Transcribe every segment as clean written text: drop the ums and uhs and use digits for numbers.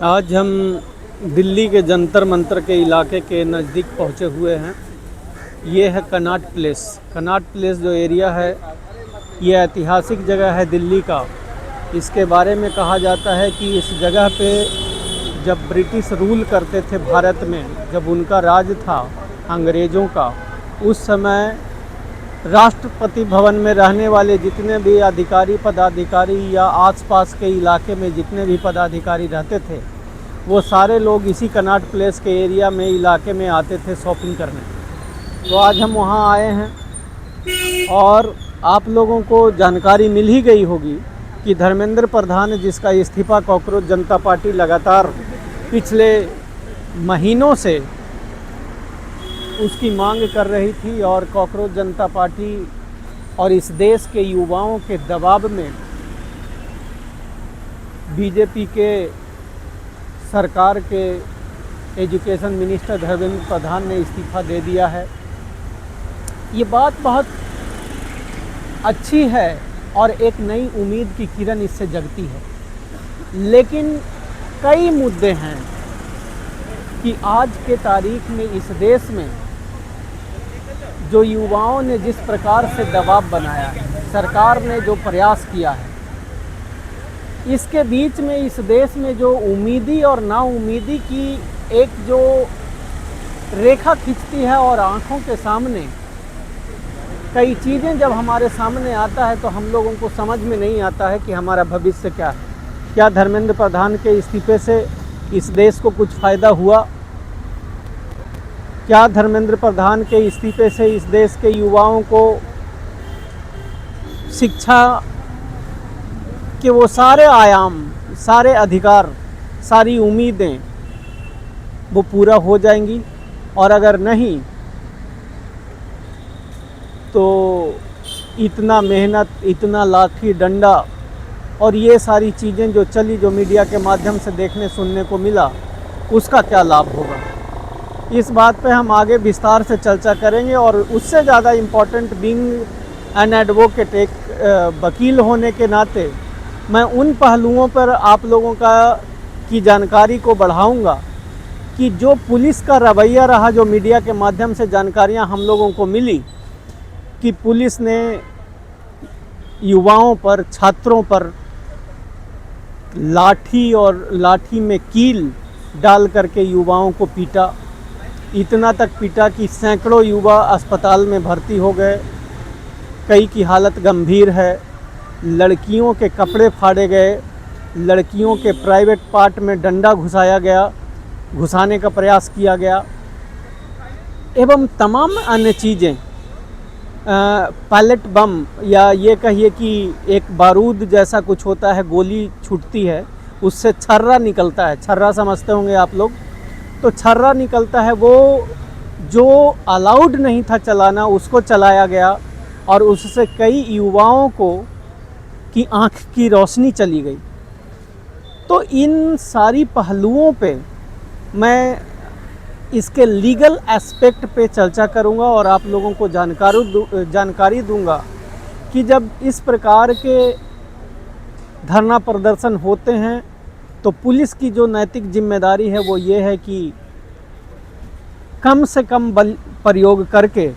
आज हम दिल्ली के जंतर मंतर के इलाके के नज़दीक पहुँचे हुए हैं। ये है कनॉट प्लेस। कनॉट प्लेस जो एरिया है ये ऐतिहासिक जगह है दिल्ली का। इसके बारे में कहा जाता है कि इस जगह पे जब ब्रिटिश रूल करते थे भारत में, जब उनका राज था अंग्रेज़ों का, उस समय राष्ट्रपति भवन में रहने वाले जितने भी अधिकारी पदाधिकारी या आसपास के इलाके में जितने भी पदाधिकारी रहते थे, वो सारे लोग इसी कनॉट प्लेस के एरिया में इलाके में आते थे शॉपिंग करने। तो आज हम वहाँ आए हैं और आप लोगों को जानकारी मिल ही गई होगी कि धर्मेंद्र प्रधान, जिसका इस्तीफ़ा कॉकरोच जनता पार्टी लगातार पिछले महीनों से उसकी मांग कर रही थी, और कॉकरोच जनता पार्टी और इस देश के युवाओं के दबाव में बीजेपी के सरकार के एजुकेशन मिनिस्टर धर्मेंद्र प्रधान ने इस्तीफ़ा दे दिया है। ये बात बहुत अच्छी है और एक नई उम्मीद की किरण इससे जगती है, लेकिन कई मुद्दे हैं कि आज के तारीख में इस देश में जो युवाओं ने जिस प्रकार से दबाव बनाया है, सरकार ने जो प्रयास किया है, इसके बीच में इस देश में जो उम्मीदी और नाउम्मीदी की एक जो रेखा खिंचती है, और आँखों के सामने कई चीज़ें जब हमारे सामने आता है तो हम लोगों को समझ में नहीं आता है कि हमारा भविष्य क्या है। क्या धर्मेंद्र प्रधान के इस्तीफे से इस देश को कुछ फ़ायदा हुआ? क्या धर्मेंद्र प्रधान के इस्तीफे से इस देश के युवाओं को शिक्षा के वो सारे आयाम, सारे अधिकार, सारी उम्मीदें वो पूरा हो जाएंगी? और अगर नहीं तो इतना मेहनत, इतना लाठी डंडा और ये सारी चीज़ें जो चली, जो मीडिया के माध्यम से देखने सुनने को मिला, उसका क्या लाभ होगा? इस बात पे हम आगे विस्तार से चर्चा करेंगे। और उससे ज़्यादा इम्पॉर्टेंट, बीइंग एन एडवोकेट, एक वकील होने के नाते मैं उन पहलुओं पर आप लोगों की जानकारी को बढ़ाऊंगा कि जो पुलिस का रवैया रहा, जो मीडिया के माध्यम से जानकारियां हम लोगों को मिली कि पुलिस ने युवाओं पर, छात्रों पर लाठी और लाठी में कील डाल करके युवाओं को पीटा। इतना तक पीटा कि सैकड़ों युवा अस्पताल में भर्ती हो गए, कई की हालत गंभीर है। लड़कियों के कपड़े फाड़े गए, लड़कियों के प्राइवेट पार्ट में डंडा घुसाया गया, घुसाने का प्रयास किया गया, एवं तमाम अन्य चीज़ें। पैलेट बम, या ये कहिए कि एक बारूद जैसा कुछ होता है, गोली छूटती है, उससे छर्रा निकलता है। छर्रा समझते होंगे आप लोग। तो छर्रा निकलता है, वो जो अलाउड नहीं था चलाना उसको चलाया गया, और उससे कई युवाओं को की आँख की रोशनी चली गई। तो इन सारी पहलुओं पे मैं इसके लीगल एस्पेक्ट पे चर्चा करूंगा और आप लोगों को जानकारी दूंगा कि जब इस प्रकार के धरना प्रदर्शन होते हैं तो पुलिस की जो नैतिक जिम्मेदारी है वो ये है कि कम से कम बल प्रयोग करके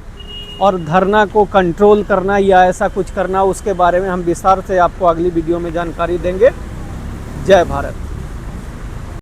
और धरना को कंट्रोल करना या ऐसा कुछ करना, उसके बारे में हम विस्तार से आपको अगली वीडियो में जानकारी देंगे। जय भारत।